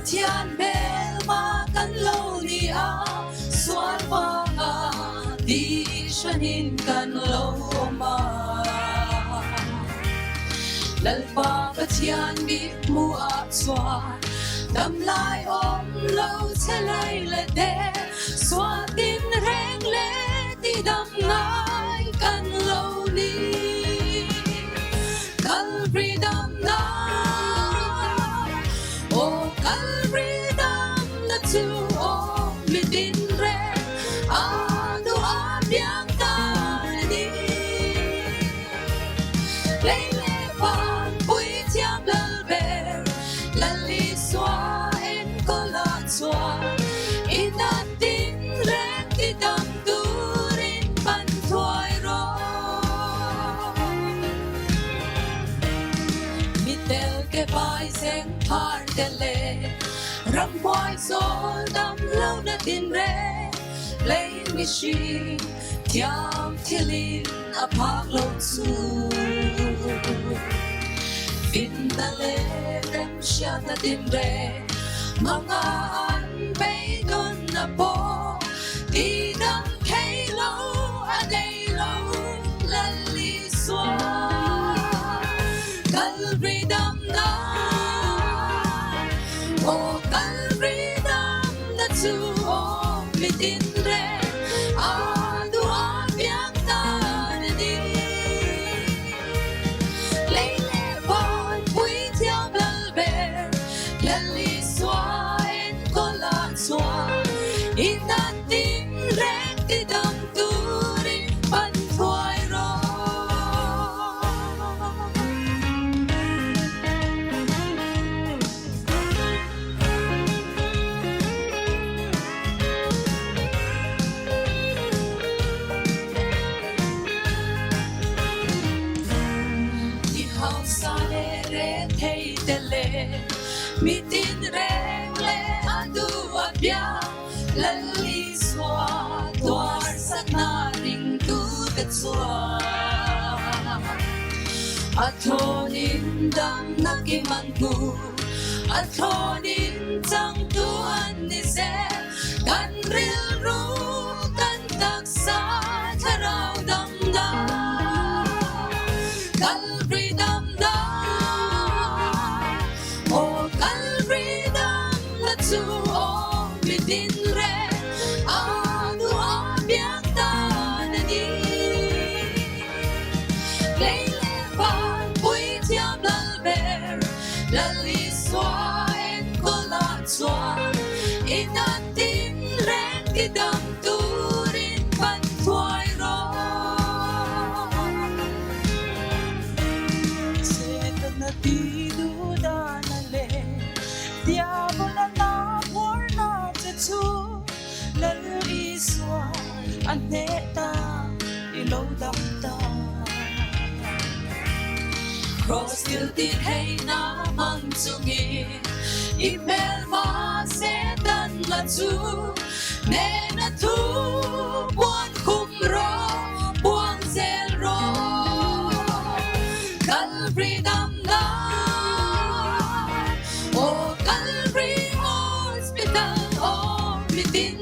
Thian bel ma kan lo ni a suan pa di shanin kan lo ma lalpa Thian bi mu a swa dam lai om lo chalai la de swa tin reng le ti dam ngai kan lo ni Kalvari damna oh Kalvari damna tu oh midin re adu abyang ta ni lele pan pui tiam lal ber lali swa en kolan swa inatin re ti dam turin pan thuai ro tel ke bai seng par de le ram boy sol dam lo na tin re lay mi shi tiam tilin a pak lo su fin ta le rem sha na tin re mga an bay don na po di dam kay lo a day lo lali swa Kalvari damna oh Kalvari damna tu oh midin re adu abyang ta ni lele pan pui tiam lal ber lali swa en kolan swa inatin re ti dam turin pan thuai ro mi tin reng le adu abya lali swa tuar sak na ring tu tet swa athonin dam nakiman ku athonin chang tu an ni se kan ril ru kan tak sa tharau dam da Kalvari damna oh Kalvari damna tu oh midin re adu abyang ta ni lele pan pui tiam lal ber lali swa en kolan swa inatin reng ti dam turin pan thuai ro na ti du da na le diabo na na por na te tu lali swa aneta ilo dam ta cross til tin hey na mang chungi email ma se dan la chu ne na tu buan khum ro buan zel ro Kalvari damna oh Kalvari hospital oh midin